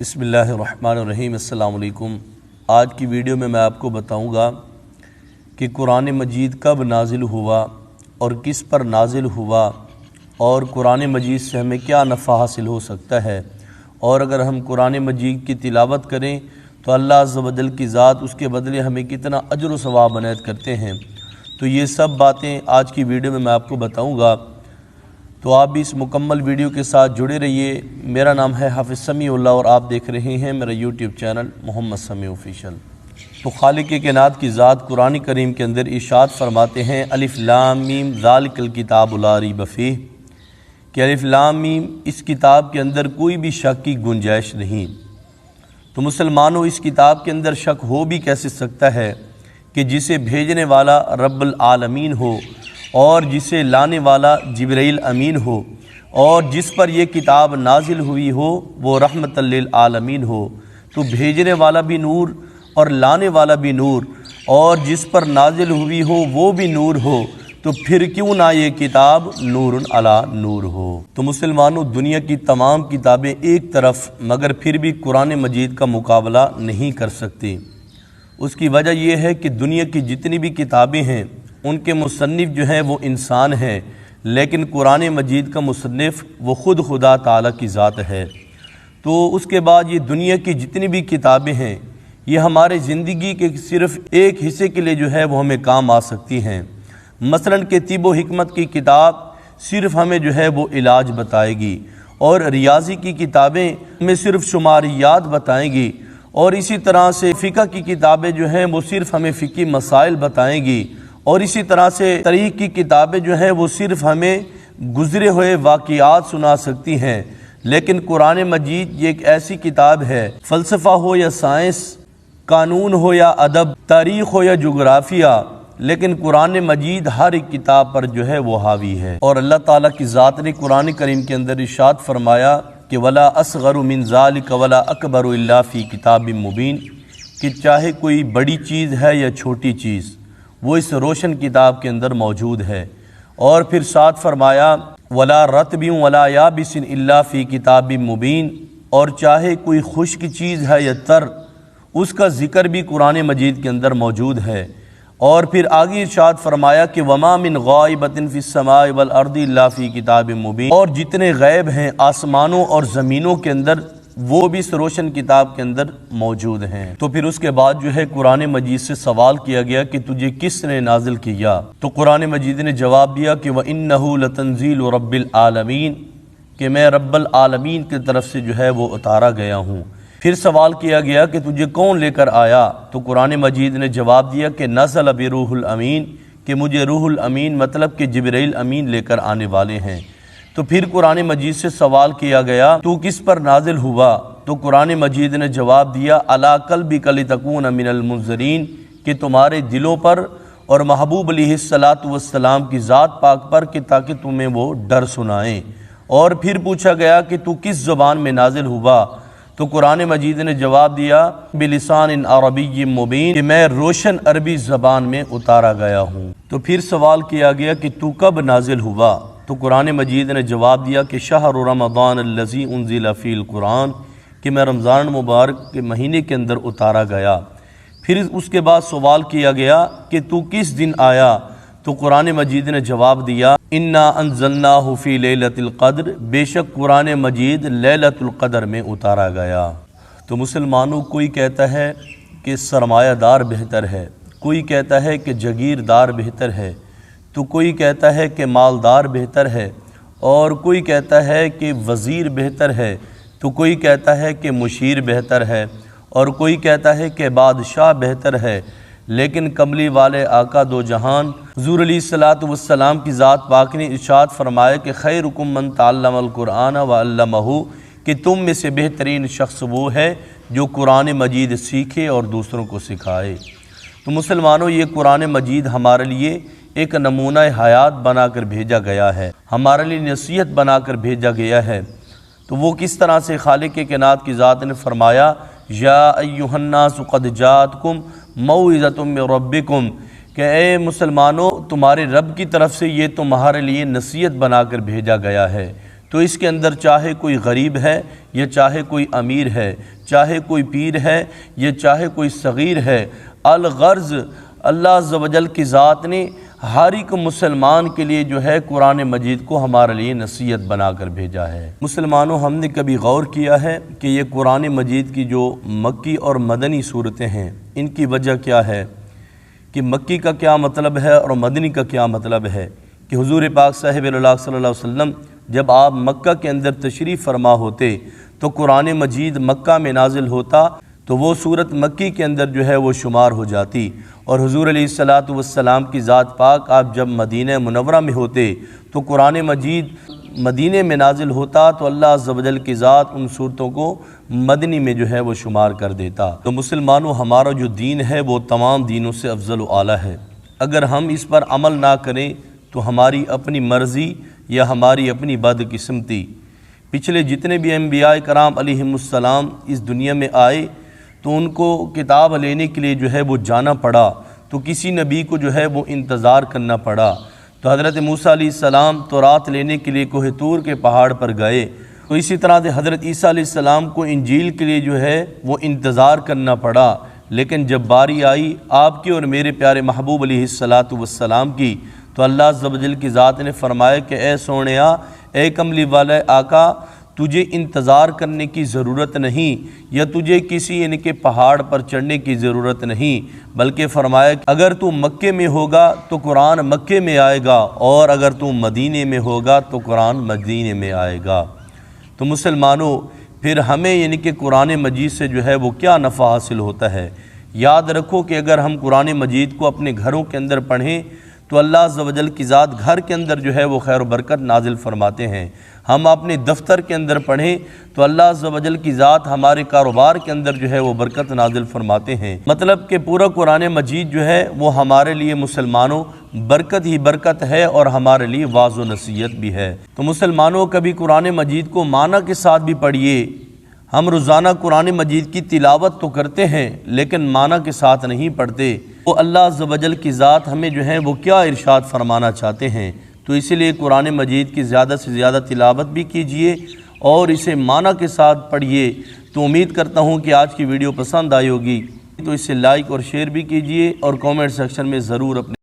بسم اللہ الرحمن الرحیم۔ السلام علیکم۔ آج کی ویڈیو میں آپ کو بتاؤں گا کہ قرآن مجید کب نازل ہوا اور کس پر نازل ہوا، اور قرآن مجید سے ہمیں کیا نفع حاصل ہو سکتا ہے، اور اگر ہم قرآن مجید کی تلاوت کریں تو اللہ عز و جل کی ذات اس کے بدلے ہمیں کتنا اجر و ثواب عنایت کرتے ہیں۔ تو یہ سب باتیں آج کی ویڈیو میں آپ کو بتاؤں گا، تو آپ بھی اس مکمل ویڈیو کے ساتھ جڑے رہیے۔ میرا نام ہے حافظ سمیع اللہ اور آپ دیکھ رہے ہیں میرا یوٹیوب چینل محمد سمیع آفیشل۔ تو خالق کائنات کی ذات قرآن کریم کے اندر ارشاد فرماتے ہیں الف لام میم ذالک الکتاب لا ریب فیہ، کہ الف لام میم اس کتاب کے اندر کوئی بھی شک کی گنجائش نہیں۔ تو مسلمانوں، اس کتاب کے اندر شک ہو بھی کیسے سکتا ہے کہ جسے بھیجنے والا رب العالمین ہو اور جسے لانے والا جبرائیل امین ہو، اور جس پر یہ کتاب نازل ہوئی ہو وہ رحمت للعالمین ہو، تو بھیجنے والا بھی نور اور لانے والا بھی نور، اور جس پر نازل ہوئی ہو وہ بھی نور ہو، تو پھر کیوں نہ یہ کتاب نور علی نور ہو۔ تو مسلمانوں، دنیا کی تمام کتابیں ایک طرف مگر پھر بھی قرآن مجید کا مقابلہ نہیں کر سکتی۔ اس کی وجہ یہ ہے کہ دنیا کی جتنی بھی کتابیں ہیں ان کے مصنف جو ہیں وہ انسان ہیں، لیکن قرآن مجید کا مصنف وہ خود خدا تعالیٰ کی ذات ہے۔ تو اس کے بعد یہ دنیا کی جتنی بھی کتابیں ہیں یہ ہمارے زندگی کے صرف ایک حصے کے لیے جو ہے وہ ہمیں کام آ سکتی ہیں۔ مثلاً کہ طب و حکمت کی کتاب صرف ہمیں جو ہے وہ علاج بتائے گی، اور ریاضی کی کتابیں ہمیں صرف شماریات بتائیں گی، اور اسی طرح سے فقہ کی کتابیں جو ہیں وہ صرف ہمیں فقہی مسائل بتائیں گی، اور اسی طرح سے تاریخ کی کتابیں جو ہیں وہ صرف ہمیں گزرے ہوئے واقعات سنا سکتی ہیں۔ لیکن قرآن مجید یہ ایک ایسی کتاب ہے، فلسفہ ہو یا سائنس، قانون ہو یا ادب، تاریخ ہو یا جغرافیہ، لیکن قرآن مجید ہر ایک کتاب پر جو ہے وہ حاوی ہے۔ اور اللہ تعالیٰ کی ذات نے قرآن کریم کے اندر ارشاد فرمایا کہ ولا اصغر من ذلک ولا اکبر الا فی کتاب مبین، کہ چاہے کوئی بڑی چیز ہے یا چھوٹی چیز وہ اس روشن کتاب کے اندر موجود ہے۔ اور پھر ساتھ فرمایا ولا رطب ولا یابس الا فی کتاب مبین، اور چاہے کوئی خشک چیز ہے یا تر، اس کا ذکر بھی قرآن مجید کے اندر موجود ہے۔ اور پھر آگے ارشاد فرمایا کہ وما من غائبۃ فی السماء والارض الا فی کتاب مبین، اور جتنے غیب ہیں آسمانوں اور زمینوں کے اندر وہ بھی اس روشن کتاب کے اندر موجود ہیں۔ تو پھر اس کے بعد جو ہے قرآن مجید سے سوال کیا گیا کہ تجھے کس نے نازل کیا؟ تو قرآن مجید نے جواب دیا کہ وَإِنَّهُ لَتَنزِيلُ رَبِّ الْعَالَمِينَ، کہ میں رب العالمین کی طرف سے جو ہے وہ اتارا گیا ہوں۔ پھر سوال کیا گیا کہ تجھے کون لے کر آیا؟ تو قرآن مجید نے جواب دیا کہ نزل بروح الامین، کہ مجھے روح الامین مطلب کہ جبرائیل امین لے کر آنے والے ہیں۔ تو پھر قرآن مجید سے سوال کیا گیا تو کس پر نازل ہوا؟ تو قرآن مجید نے جواب دیا علی قلبک لتکون من المنذرین، کہ تمہارے دلوں پر اور محبوب علیہ السلام کی ذات پاک پر، کہ تاکہ تمہیں وہ ڈر سنائیں۔ اور پھر پوچھا گیا کہ تو کس زبان میں نازل ہوا؟ تو قرآن مجید نے جواب دیا بلسان عربی مبین، کہ میں روشن عربی زبان میں اتارا گیا ہوں۔ تو پھر سوال کیا گیا کہ تو کب نازل ہوا؟ تو قرآن مجید نے جواب دیا کہ شہر رمضان الذی انزل فی القرآن، کہ میں رمضان مبارک کے مہینے کے اندر اتارا گیا۔ پھر اس کے بعد سوال کیا گیا کہ تو کس دن آیا؟ تو قرآن مجید نے جواب دیا انا انزلناہ فی لیلۃ القدر، بے شک قرآن مجید لیلۃ القدر میں اتارا گیا۔ تو مسلمانوں، کوئی کہتا ہے کہ سرمایہ دار بہتر ہے، کوئی کہتا ہے کہ جاگیردار بہتر ہے، تو کوئی کہتا ہے کہ مالدار بہتر ہے، اور کوئی کہتا ہے کہ وزیر بہتر ہے، تو کوئی کہتا ہے کہ مشیر بہتر ہے، اور کوئی کہتا ہے کہ بادشاہ بہتر ہے۔ لیکن کملی والے آقا دو جہان حضور علیہ السلام کی ذات پاک نے ارشاد فرمایا کہ خیرکم من تعلم القرآن وعلمہ، کہ تم میں سے بہترین شخص وہ ہے جو قرآن مجید سیکھے اور دوسروں کو سکھائے۔ تو مسلمانوں، یہ قرآن مجید ہمارے لیے ایک نمونہ حیات بنا کر بھیجا گیا ہے، ہمارے لیے نصیحت بنا کر بھیجا گیا ہے۔ تو وہ کس طرح سے خالق کائنات کی ذات نے فرمایا یا ایھا الناس قد جاءتکم موعظۃ من ربکم، کہ اے مسلمانوں، تمہارے رب کی طرف سے یہ تمہارے لیے نصیحت بنا کر بھیجا گیا ہے۔ تو اس کے اندر چاہے کوئی غریب ہے یا چاہے کوئی امیر ہے، چاہے کوئی پیر ہے یا چاہے کوئی صغیر ہے، الغرض اللہ عز و جل کی ذات نے ہر ایک مسلمان کے لیے جو ہے قرآن مجید کو ہمارے لیے نصیحت بنا کر بھیجا ہے۔ مسلمانوں، ہم نے کبھی غور کیا ہے کہ یہ قرآن مجید کی جو مکی اور مدنی صورتیں ہیں ان کی وجہ کیا ہے، کہ مکی کا کیا مطلب ہے اور مدنی کا کیا مطلب ہے؟ کہ حضور پاک صاحب اللہ صلی اللہ علیہ وسلم جب آپ مکہ کے اندر تشریف فرما ہوتے تو قرآن مجید مکہ میں نازل ہوتا تو وہ صورت مکی کے اندر جو ہے وہ شمار ہو جاتی، اور حضور علیہ السلام کی ذات پاک آپ جب مدینہ منورہ میں ہوتے تو قرآن مجید مدینہ میں نازل ہوتا تو اللہ عز و جل کی ذات ان صورتوں کو مدنی میں جو ہے وہ شمار کر دیتا۔ تو مسلمانوں، ہمارا جو دین ہے وہ تمام دینوں سے افضل و اعلیٰ ہے۔ اگر ہم اس پر عمل نہ کریں تو ہماری اپنی مرضی یا ہماری اپنی بدقسمتی۔ پچھلے جتنے بھی انبیاء کرام علیہم السلام اس دنیا میں آئے تو ان کو کتاب لینے کے لیے جو ہے وہ جانا پڑا، تو کسی نبی کو جو ہے وہ انتظار کرنا پڑا۔ تو حضرت موسیٰ علیہ السلام تورات لینے کے لیے کوہ طور کے پہاڑ پر گئے، تو اسی طرح سے حضرت عیسیٰ علیہ السلام کو انجیل کے لیے جو ہے وہ انتظار کرنا پڑا، لیکن جب باری آئی آپ کی اور میرے پیارے محبوب علیہ السلام کی تو اللہ عز و جل کی ذات نے فرمایا کہ اے سونیا، اے کملی والے آقا، تجھے انتظار کرنے کی ضرورت نہیں یا تجھے کسی ان کے پہاڑ پر چڑھنے کی ضرورت نہیں، بلکہ فرمایا کہ اگر تو مکے میں ہوگا تو قرآن مکے میں آئے گا، اور اگر تو مدینے میں ہوگا تو قرآن مدینے میں آئے گا۔ تو مسلمانوں، پھر ہمیں یعنی کہ قرآن مجید سے جو ہے وہ کیا نفع حاصل ہوتا ہے؟ یاد رکھو کہ اگر ہم قرآن مجید کو اپنے گھروں کے اندر پڑھیں تو اللہ عز و جل کی ذات گھر کے اندر جو ہے وہ خیر و برکت نازل فرماتے ہیں۔ ہم اپنے دفتر کے اندر پڑھیں تو اللہ عز و جل کی ذات ہمارے کاروبار کے اندر جو ہے وہ برکت نازل فرماتے ہیں۔ مطلب کہ پورا قرآن مجید جو ہے وہ ہمارے لیے مسلمانوں برکت ہی برکت ہے اور ہمارے لیے واعظ و نصیحت بھی ہے۔ تو مسلمانوں، کبھی قرآن مجید کو معنی کے ساتھ بھی پڑھیے۔ ہم روزانہ قرآن مجید کی تلاوت تو کرتے ہیں لیکن معنی کے ساتھ نہیں پڑھتے۔ وہ اللہ عز و جل کی ذات ہمیں جو ہے وہ کیا ارشاد فرمانا چاہتے ہیں، تو اسی لیے قرآن مجید کی زیادہ سے زیادہ تلاوت بھی کیجئے اور اسے معنی کے ساتھ پڑھیے۔ تو امید کرتا ہوں کہ آج کی ویڈیو پسند آئی ہوگی، تو اسے لائک اور شیئر بھی کیجئے اور کامنٹ سیکشن میں ضرور اپنے